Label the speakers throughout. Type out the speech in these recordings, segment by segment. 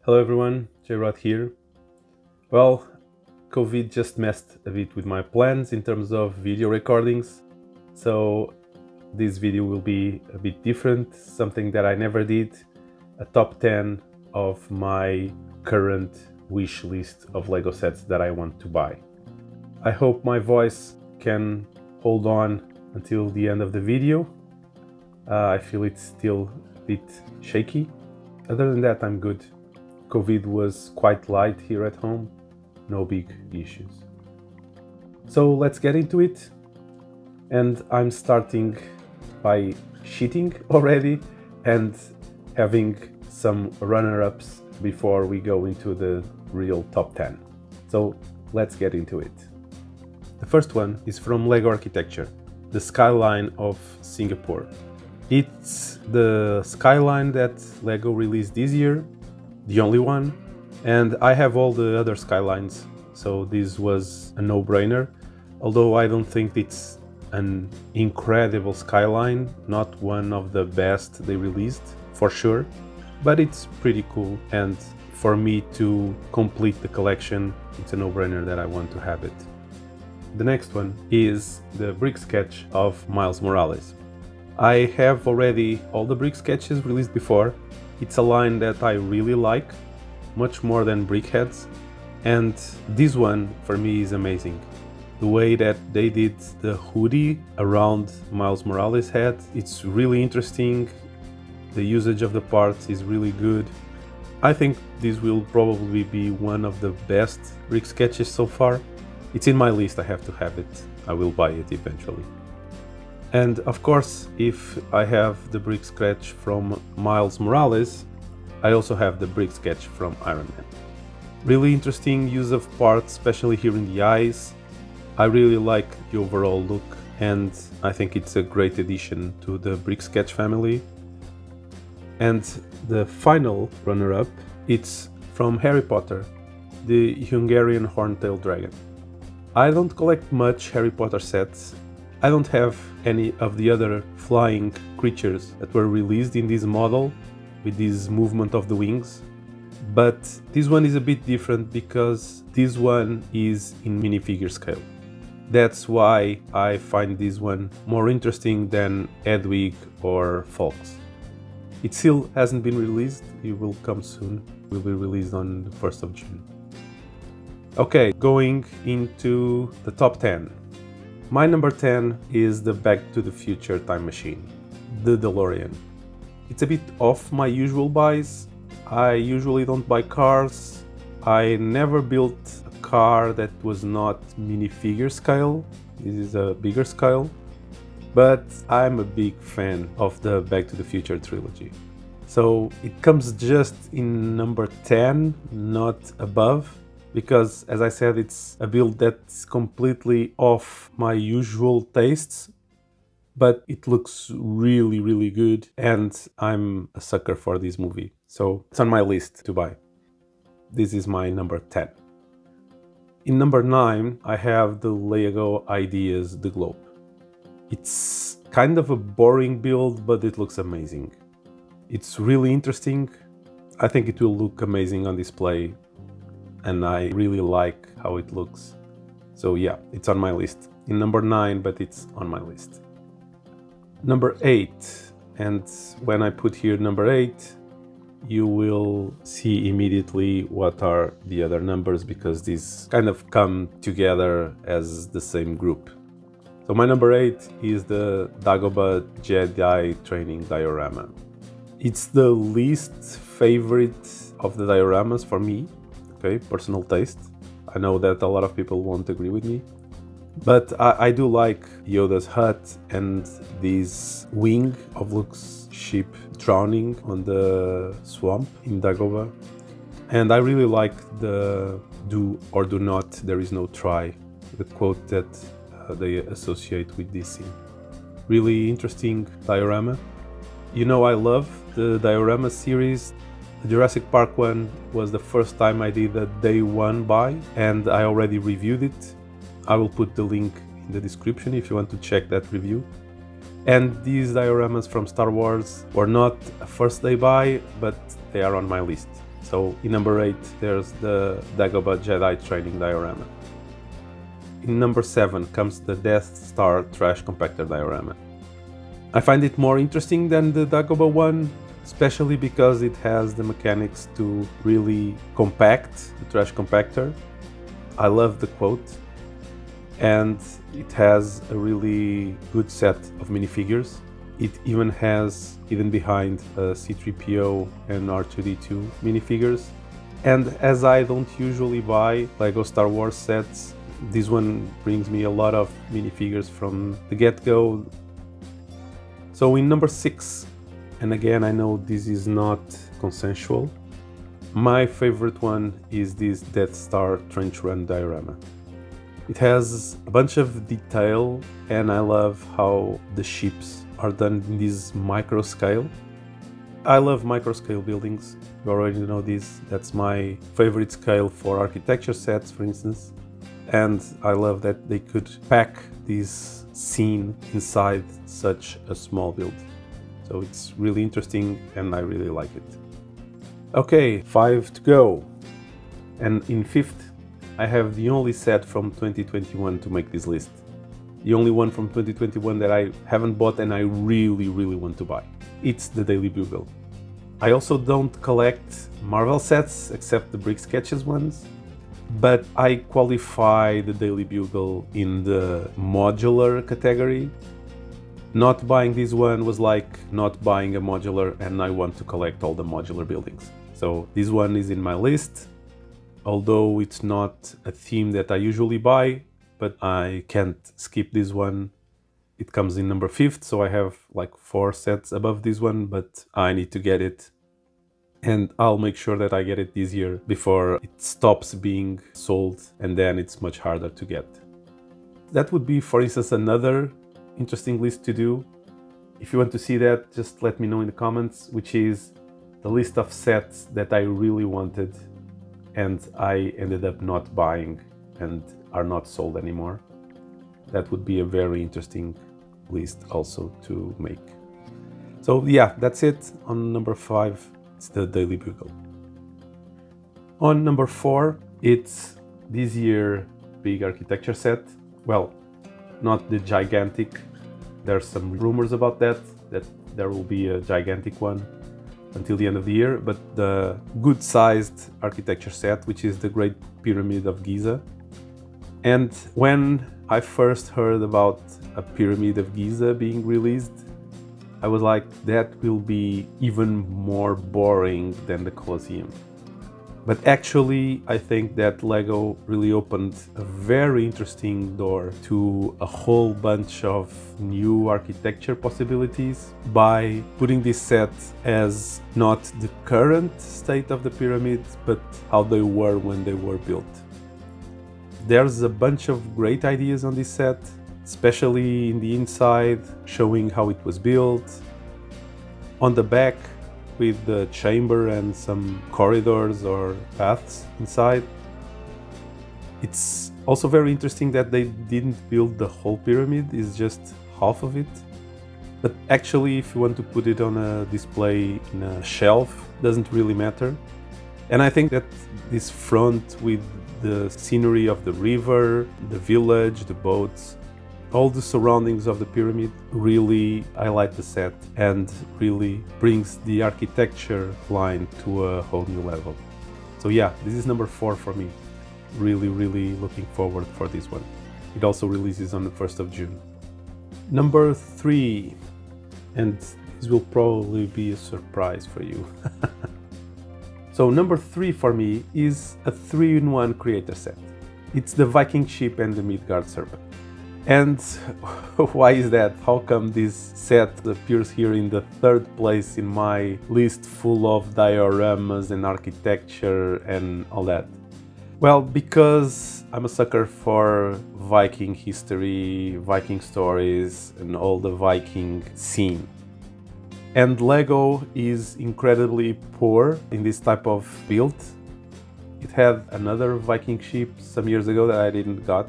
Speaker 1: Hello everyone, J-Rod here. Well, COVID just messed a bit with my plans in terms of video recordings, so this video will be a bit different, something that I never did, a top 10 of my current wish list of Lego sets that I want to buy. I hope my voice can hold on until the end of the video. I feel it's still a bit shaky. Other than that, I'm good. COVID was quite light here at home, no big issues. So let's get into it. And I'm starting by cheating already and having some runner-ups before we go into the real top 10. So let's get into it. The first one is from Lego Architecture, the Skyline of Singapore. It's the Skyline that Lego released this year, the only one, and I have all the other Skylines, so this was a no-brainer, although I don't think it's an incredible Skyline, not one of the best they released, for sure, but it's pretty cool, and for me to complete the collection, it's a no-brainer that I want to have it. The next one is the brick sketch of Miles Morales. I have already all the brick sketches released before. It's a line that I really like, much more than Brickheads, and this one for me is amazing. The way that they did the hoodie around Miles Morales' head, it's really interesting. The usage of the parts is really good. I think this will probably be one of the best brick sketches so far. It's in my list, I have to have it. I will buy it eventually. And of course, if I have the brick sketch from Miles Morales, I also have the brick sketch from Iron Man. Really interesting use of parts, especially here in the eyes. I really like the overall look, and I think it's a great addition to the brick sketch family. And the final runner-up, it's from Harry Potter, the Hungarian Horntail Dragon. I don't collect much Harry Potter sets. I don't have any of the other flying creatures that were released in this model with this movement of the wings, but this one is a bit different because this one is in minifigure scale. That's why I find this one more interesting than Hedwig or Folks. It still hasn't been released, it will come soon, it will be released on the 1st of June. Okay, going into the top 10. My number 10 is the Back to the Future time machine, the DeLorean. It's a bit off my usual buys. I usually don't buy cars. I never built a car that was not minifigure scale. This is a bigger scale. But I'm a big fan of the Back to the Future trilogy. So it comes just in number 10, not above. Because, as I said, it's a build that's completely off my usual tastes, but it looks really, really good, and I'm a sucker for this movie, so it's on my list to buy. This is my number 10. In number 9, I have the Lego Ideas The Globe. It's kind of a boring build, but it looks amazing. It's really interesting. I think it will look amazing on display, and I really like how it looks. So yeah, it's on my list. In number 9, but it's on my list. Number 8, and when I put here number 8, you will see immediately what are the other numbers, because these kind of come together as the same group. So my number 8 is the Dagobah Jedi Training Diorama. It's the least favorite of the dioramas for me. Okay, personal taste. I know that a lot of people won't agree with me, but I do like Yoda's hut and this wing of Luke's ship drowning on the swamp in Dagobah. And I really like the do or do not, there is no try, the quote that they associate with this scene. Really interesting diorama. You know, I love the diorama series. The Jurassic Park one was the first time I did a day one buy, and I already reviewed it. I will put the link in the description if you want to check that review. And these dioramas from Star Wars were not a first day buy, but they are on my list. So in number 8 there's the Dagobah Jedi training diorama. In number 7 comes the Death Star trash compactor diorama. I find it more interesting than the Dagobah one, especially because it has the mechanics to really compact the trash compactor. I love the quote, and it has a really good set of minifigures. It even has hidden behind C-3PO and R2-D2 minifigures. And as I don't usually buy LEGO Star Wars sets, this one brings me a lot of minifigures from the get-go. So in number 6, and again I know this is not consensual, my favorite one is this Death Star Trench Run diorama. It has a bunch of detail, and I love how the ships are done in this micro scale. I love micro scale buildings, you already know this, that's my favorite scale for architecture sets, for instance. And I love that they could pack this scene inside such a small build. So it's really interesting and I really like it. Okay, 5 to go. And in 5th, I have the only set from 2021 to make this list. The only one from 2021 that I haven't bought and I really want to buy. It's the Daily Bugle. I also don't collect Marvel sets except the Brick Sketches ones, but I qualify the Daily Bugle in the modular category. Not buying this one was like not buying a modular, and I want to collect all the modular buildings. So this one is in my list, although it's not a theme that I usually buy, but I can't skip this one. It comes in number 5th, so I have like 4 sets above this one, but I need to get it. And I'll make sure that I get it this year before it stops being sold, and then it's much harder to get. That would be, for instance, another interesting list to do. If you want to see that, just let me know in the comments, which is the list of sets that I really wanted and I ended up not buying and are not sold anymore. That would be a very interesting list also to make. So yeah, that's it. On number 5, it's the Daily Bugle. On number 4, it's this year big architecture set. Well, not the gigantic. There's some rumors about that there will be a gigantic one until the end of the year, but the good-sized architecture set, which is the Great Pyramid of Giza. And when I first heard about a Pyramid of Giza being released, I was like, that will be even more boring than the Colosseum. But actually, I think that LEGO really opened a very interesting door to a whole bunch of new architecture possibilities by putting this set as not the current state of the pyramids, but how they were when they were built. There's a bunch of great ideas on this set, especially in the inside, showing how it was built. On the back, with the chamber and some corridors or paths inside. It's also very interesting that they didn't build the whole pyramid, it's just half of it. But actually, if you want to put it on a display in a shelf, doesn't really matter. And I think that this front with the scenery of the river, the village, the boats, all the surroundings of the pyramid really highlight the set and really brings the architecture line to a whole new level. So yeah, this is number 4 for me. Really looking forward for this one. It also releases on the 1st of June. Number 3, and this will probably be a surprise for you. So number 3 for me is a 3-in-1 creator set. It's the Viking ship and the Midgard serpent. And why is that? How come this set appears here in the 3rd place in my list full of dioramas and architecture and all that? Well, because I'm a sucker for Viking history, Viking stories, and all the Viking scene. And LEGO is incredibly poor in this type of build. It had another Viking ship some years ago that I didn't got.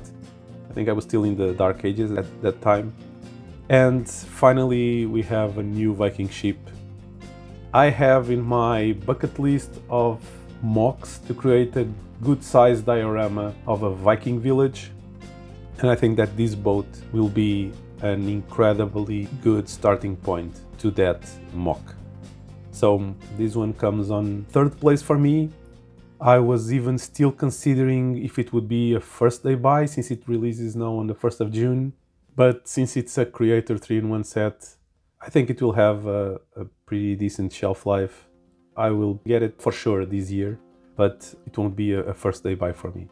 Speaker 1: I think I was still in the Dark Ages at that time. And finally, we have a new Viking ship. I have in my bucket list of mocks to create a good sized diorama of a Viking village. And I think that this boat will be an incredibly good starting point to that mock. So this one comes on third place for me. I was even still considering if it would be a first day buy since it releases now on the 1st of June. But since it's a Creator 3-in-1 set, I think it will have a pretty decent shelf life. I will get it for sure this year, but it won't be a first day buy for me.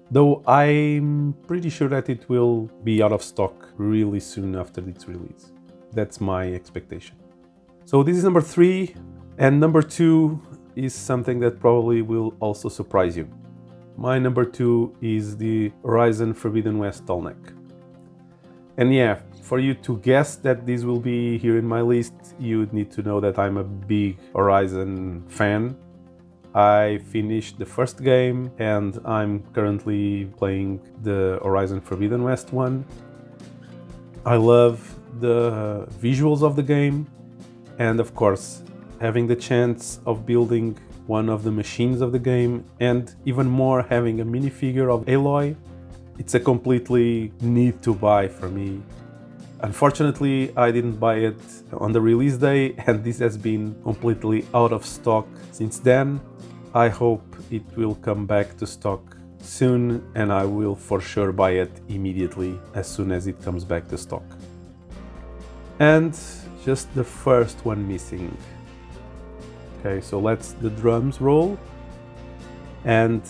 Speaker 1: Though I'm pretty sure that it will be out of stock really soon after its release. That's my expectation. So this is number 3, and number 2 is something that probably will also surprise you. My number 2 is the Horizon Forbidden West tall neck. And yeah, for you to guess that this will be here in my list, you need to know that I'm a big Horizon fan. I finished the first game and I'm currently playing the Horizon Forbidden West one. I love the visuals of the game, and of course having the chance of building one of the machines of the game, and even more having a minifigure of Aloy. It's a completely need to buy for me. Unfortunately, I didn't buy it on the release day, and this has been completely out of stock since then. I hope it will come back to stock soon, and I will for sure buy it immediately as soon as it comes back to stock. And just the first one missing. Okay, so let's the drums roll. And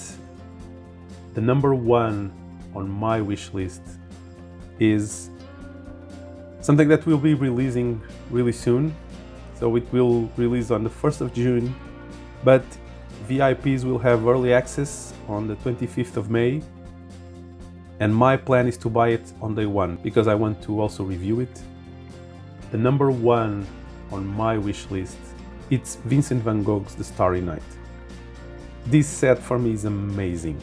Speaker 1: the number 1 on my wish list is something that will be releasing really soon. So it will release on the 1st of June, but VIPs will have early access on the 25th of May. And my plan is to buy it on day 1 because I want to also review it. The number 1 on my wish list, it's Vincent van Gogh's The Starry Night. This set for me is amazing.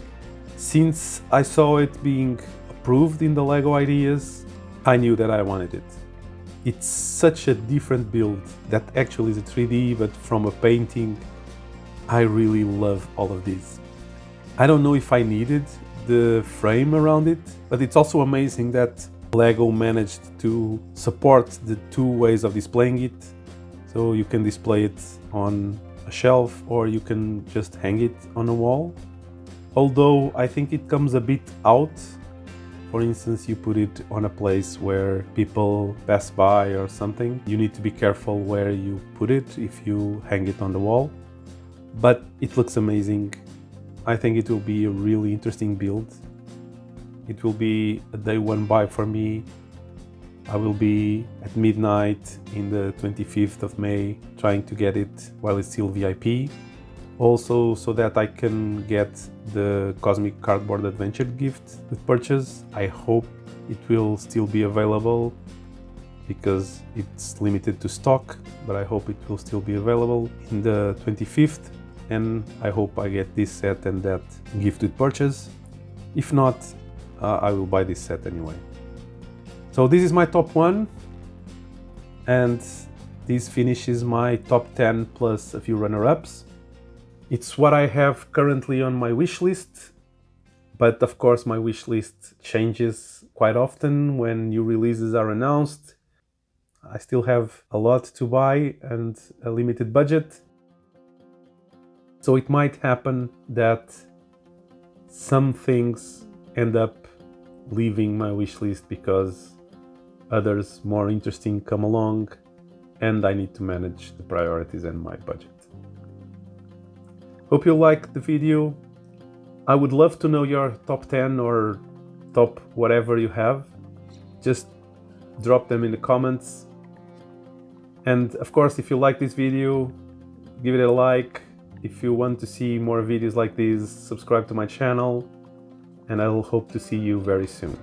Speaker 1: Since I saw it being approved in the LEGO Ideas, I knew that I wanted it. It's such a different build that actually is a 3D, but from a painting. I really love all of these. I don't know if I needed the frame around it, but it's also amazing that LEGO managed to support the 2 ways of displaying it. So you can display it on a shelf or you can just hang it on a wall. Although I think it comes a bit out. For instance, you put it on a place where people pass by or something. You need to be careful where you put it if you hang it on the wall. But it looks amazing. I think it will be a really interesting build. It will be a day 1 buy for me. I will be at midnight in the 25th of May trying to get it while it's still VIP. Also so that I can get the Cosmic Cardboard Adventure gift with purchase. I hope it will still be available because it's limited to stock, but I hope it will still be available in the 25th, and I hope I get this set and that gift with purchase. If not, I will buy this set anyway. So this is my top 1, and this finishes my top 10 plus a few runner-ups. It's what I have currently on my wish list, but of course my wish list changes quite often when new releases are announced. I still have a lot to buy and a limited budget, so it might happen that some things end up leaving my wish list because others more interesting come along and I need to manage the priorities and my budget. Hope you liked the video. I would love to know your top 10 or top whatever you have. Just drop them in the comments. And of course, if you like this video, give it a like. If you want to see more videos like these, subscribe to my channel, and I will hope to see you very soon.